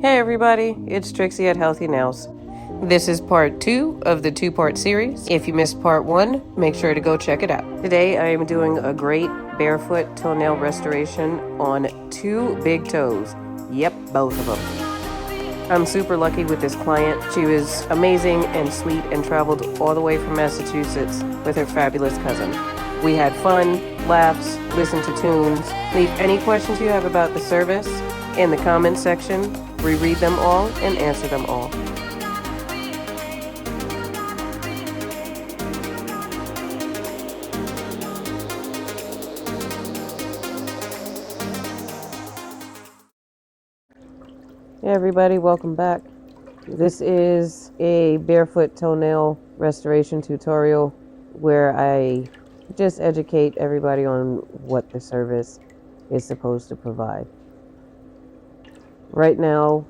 Hey everybody, it's Trixie at Healthy Nails. This is part 2 of the 2-part series. If you missed part 1, make sure to go check it out. Today I am doing a great barefoot toenail restoration on 2 big toes. Yep, both of them. I'm super lucky with this client. She was amazing and sweet and traveled all the way from Massachusetts with her fabulous cousin. We had fun, laughs, listened to tunes. Leave any questions you have about the service in the comments section. Reread them all and answer them all. Hey everybody, welcome back. This is a barefoot toenail restoration tutorial where I just educate everybody on what the service is supposed to provide. Right now,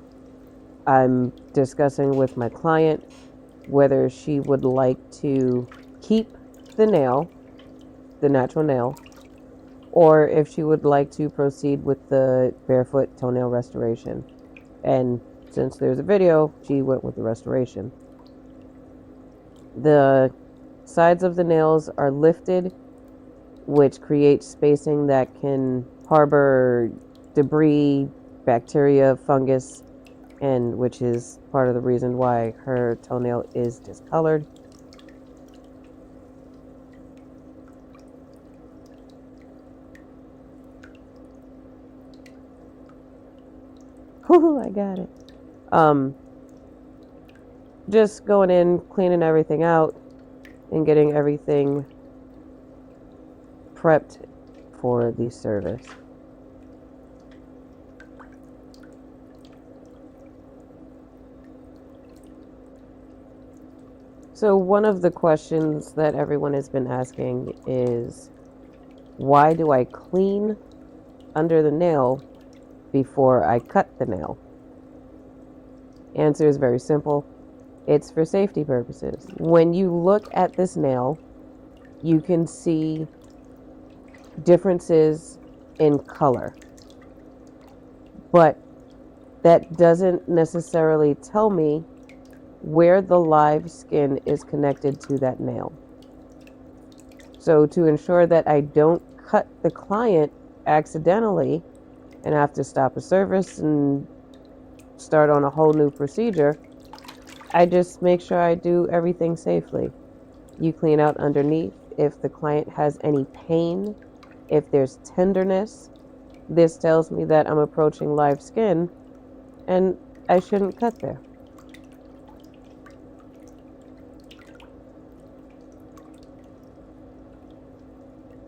I'm discussing with my client whether she would like to keep the nail, the natural nail, or if she would like to proceed with the barefoot toenail restoration. And since there's a video, she went with the restoration. The sides of the nails are lifted, which creates spacing that can harbor debris, bacteria, fungus, and which is part of the reason why her toenail is discolored. Whoo, I got it. Just going in, cleaning everything out, and getting everything prepped for the service. So one of the questions that everyone has been asking is, why do I clean under the nail before I cut the nail? Answer is very simple. It's for safety purposes. When you look at this nail, you can see differences in color, but that doesn't necessarily tell me where the live skin is connected to that nail. So to ensure that I don't cut the client accidentally and have to stop a service and start on a whole new procedure, I just make sure I do everything safely. You clean out underneath. If the client has any pain, if there's tenderness, this tells me that I'm approaching live skin and I shouldn't cut there.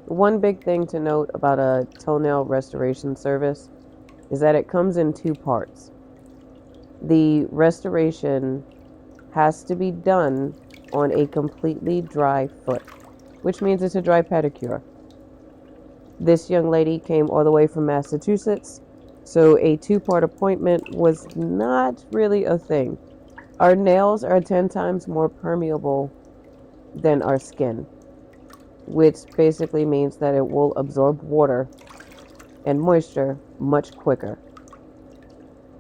One big thing to note about a toenail restoration service is that it comes in 2 parts. The restoration has to be done on a completely dry foot, which means it's a dry pedicure. This young lady came all the way from Massachusetts, so a 2-part appointment was not really a thing. Our nails are 10 times more permeable than our skin, which basically means that it will absorb water and moisture much quicker.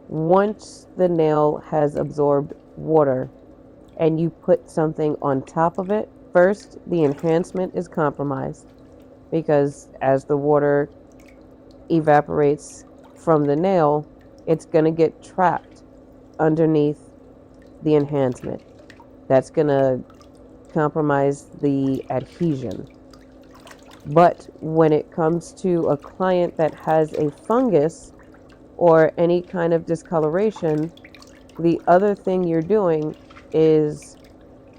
Once the nail has absorbed water and you put something on top of it, first, the enhancement is compromised because as the water evaporates from the nail, it's going to get trapped underneath the enhancement. That's going to compromise the adhesion. But when it comes to a client that has a fungus or any kind of discoloration, the other thing you're doing is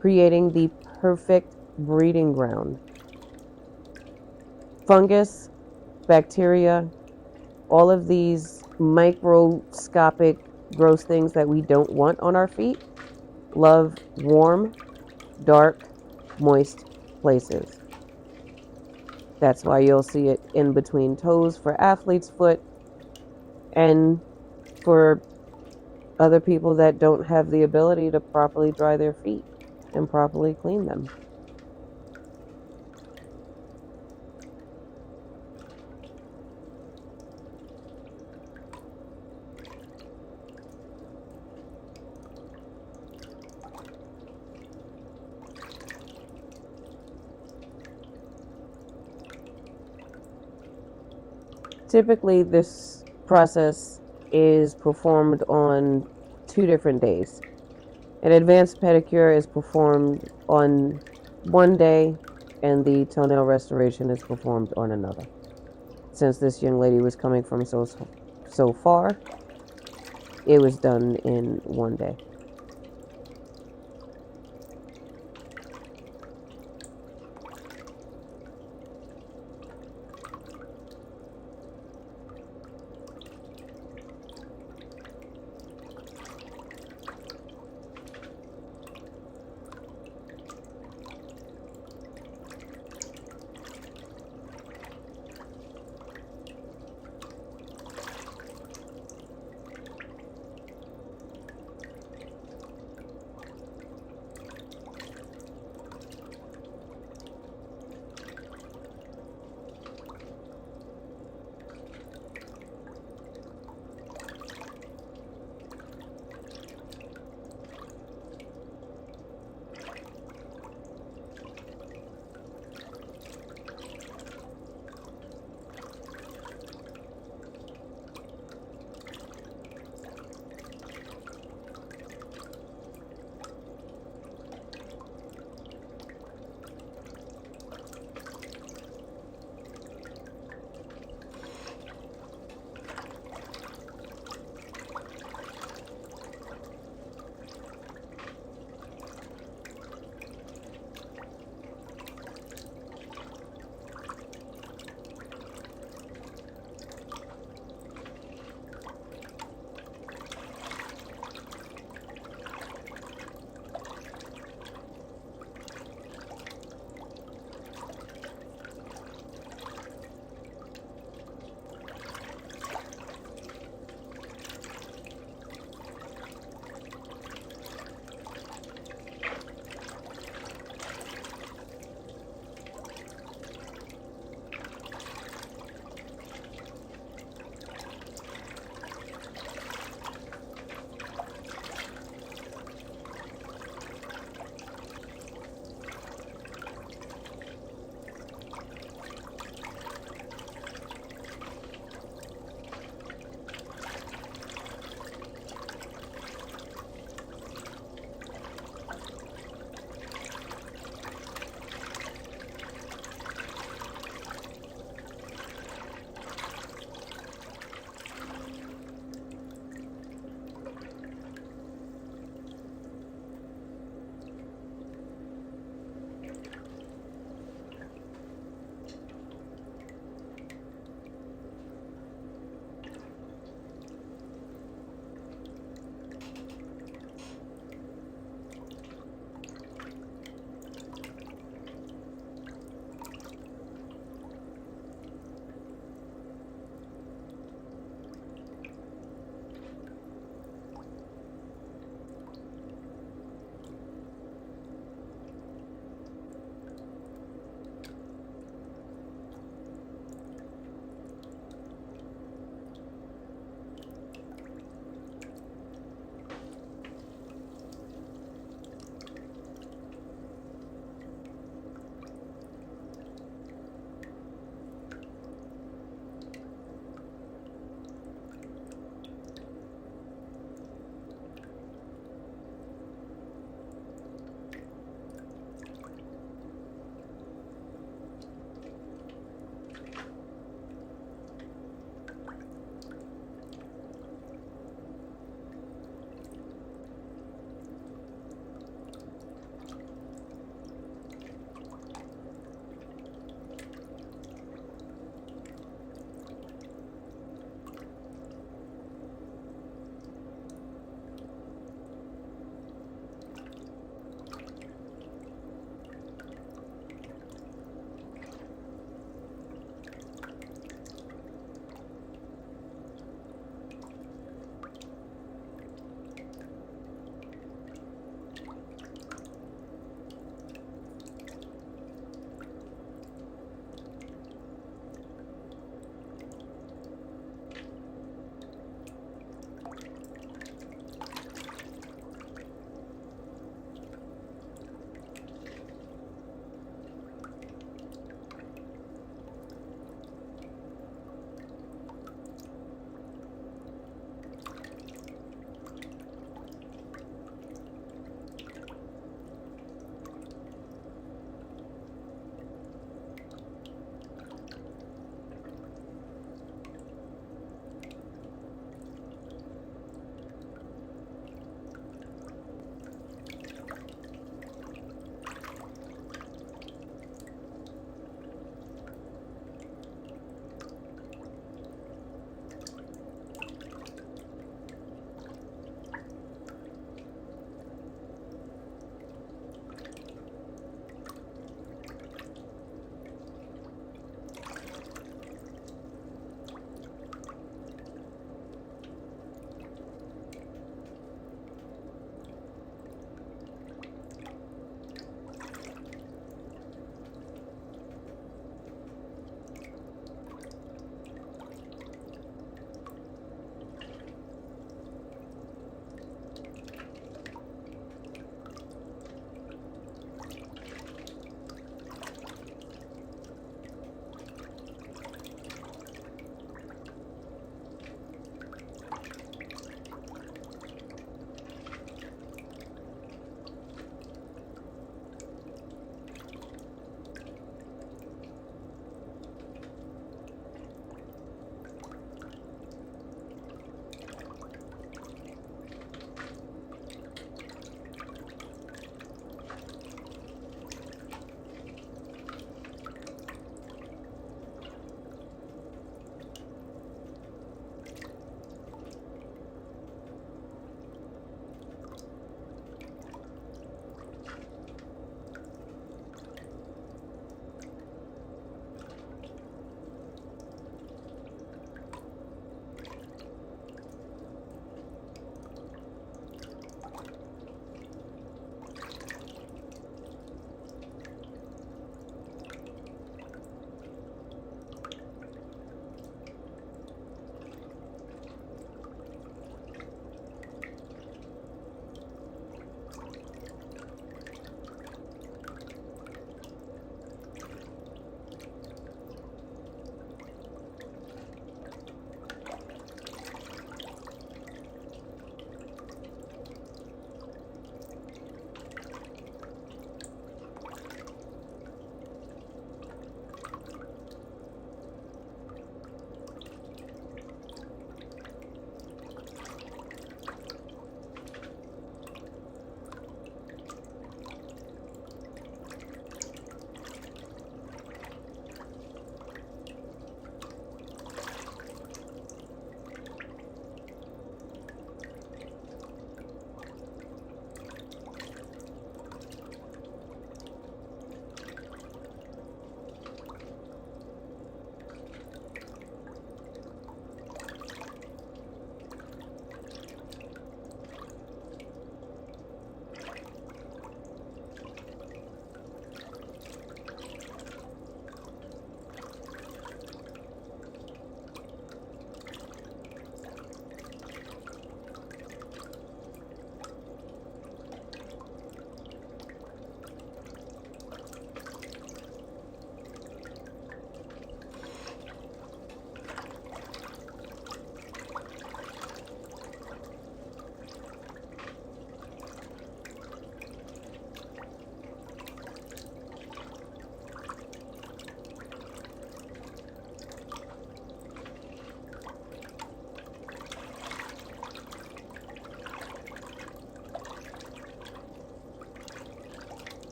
creating the perfect breeding ground. Fungus, bacteria, all of these microscopic gross things that we don't want on our feet love warm, dark, moist places. That's why you'll see it in between toes for athlete's foot and for other people that don't have the ability to properly dry their feet and properly clean them. typically this process is performed on 2 different days. An advanced pedicure is performed on one day, and the toenail restoration is performed on another. Since this young lady was coming from so far, it was done in one day.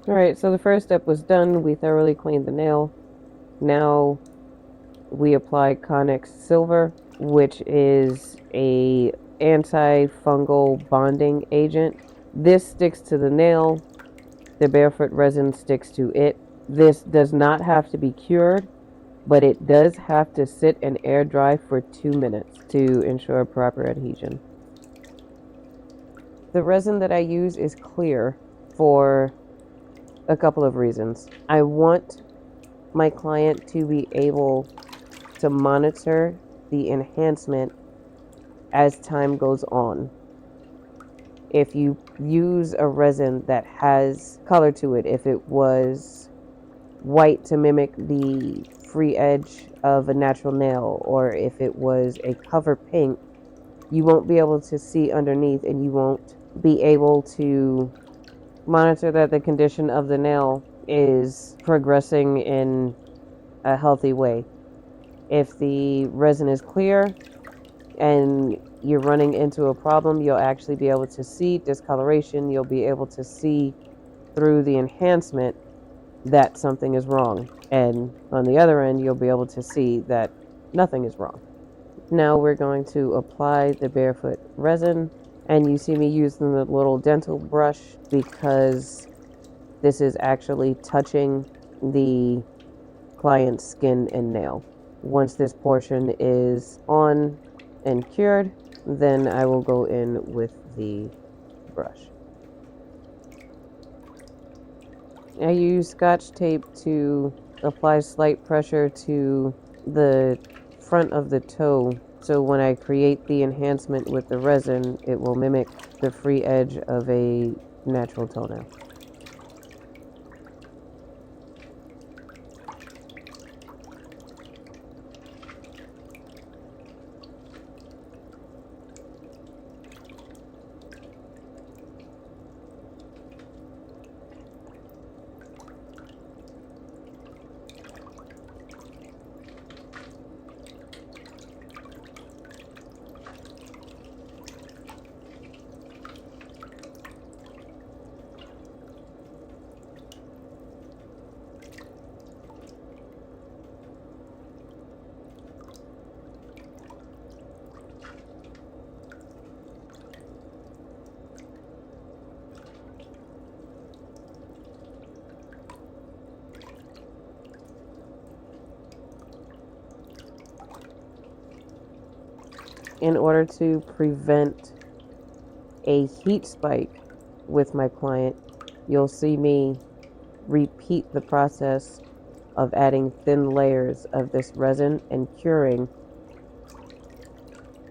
Alright, so the first step was done. We thoroughly cleaned the nail. Now we apply Connex Silver, which is a anti-fungal bonding agent. This sticks to the nail. The barefoot resin sticks to it. This does not have to be cured, but it does have to sit and air dry for 2 minutes to ensure proper adhesion. The resin that I use is clear for a couple of reasons. I want my client to be able to monitor the enhancement as time goes on. If you use a resin that has color to it, if it was white to mimic the free edge of a natural nail, or if it was a cover pink, you won't be able to see underneath, and you won't be able to monitor that the condition of the nail is progressing in a healthy way. If the resin is clear and you're running into a problem, you'll actually be able to see discoloration. You'll be able to see through the enhancement that something is wrong. And on the other end, you'll be able to see that nothing is wrong. Now we're going to apply the barefoot resin. And you see me using the little dental brush because this is actually touching the client's skin and nail. Once this portion is on and cured, then I will go in with the brush. I use Scotch tape to apply slight pressure to the front of the toe, so when I create the enhancement with the resin, it will mimic the free edge of a natural toenail. In order to prevent a heat spike with my client, you'll see me repeat the process of adding thin layers of this resin and curing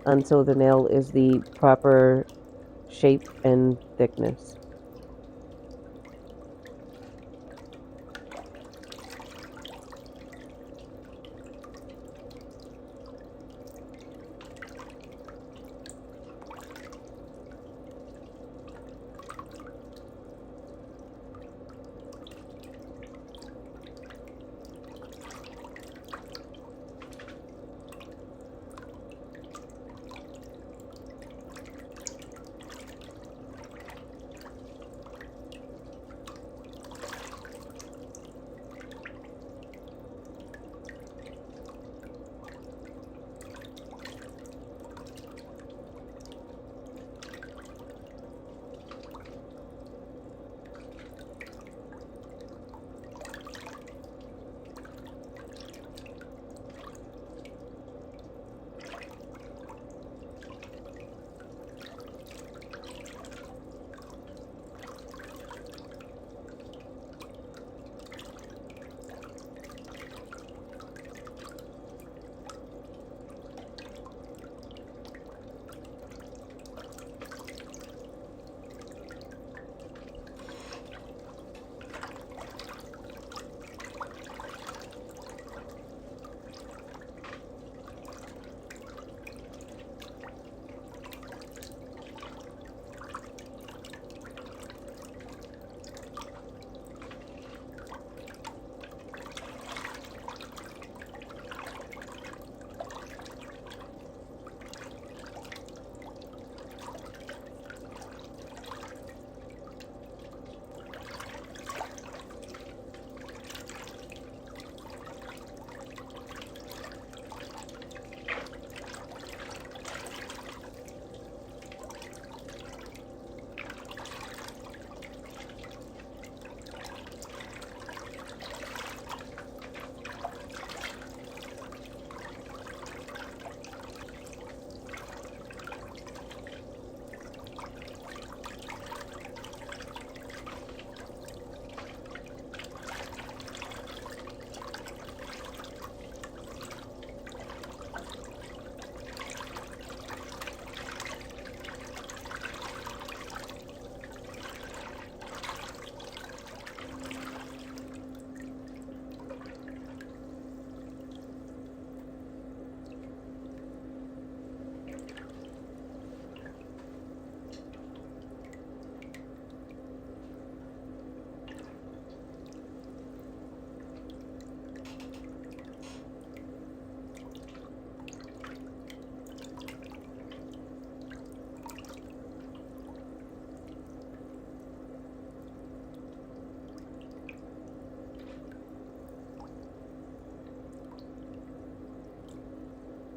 until the nail is the proper shape and thickness.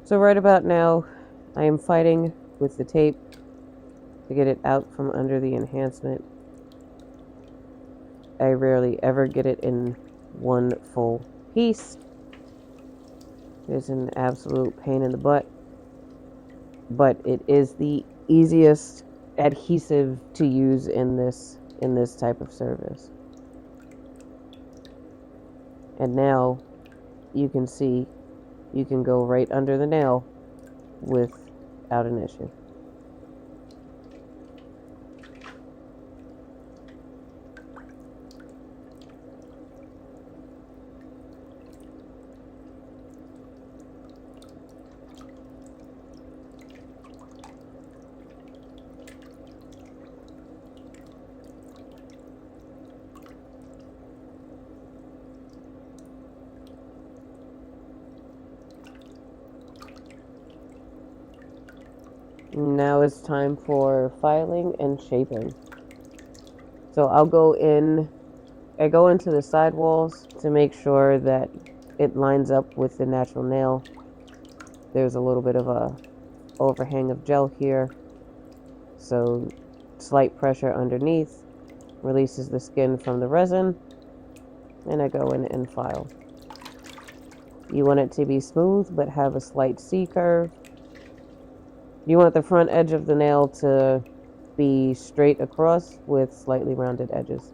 So right about now, I am fighting with the tape to get it out from under the enhancement. I rarely ever get it in one full piece. It's an absolute pain in the butt, but it is the easiest adhesive to use in this type of service. And now you can see you can go right under the nail without an issue. Now it's time for filing and shaping. So I go into the sidewalls to make sure that it lines up with the natural nail. There's a little bit of a overhang of gel here, so slight pressure underneath releases the skin from the resin, and I go in and file. You want it to be smooth but have a slight C curve. You want the front edge of the nail to be straight across with slightly rounded edges.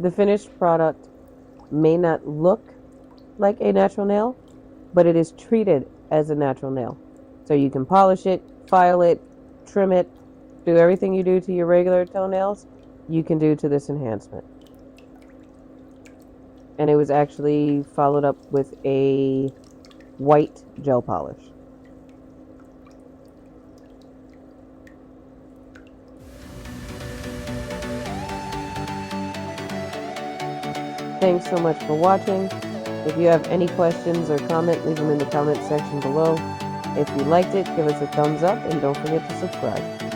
The finished product may not look like a natural nail, but it is treated as a natural nail. So you can polish it, file it, trim it, do everything you do to your regular toenails, you can do to this enhancement. And it was actually followed up with a white gel polish. Thanks so much for watching. If you have any questions or comment, leave them in the comment section below. If you liked it, give us a thumbs up and don't forget to subscribe.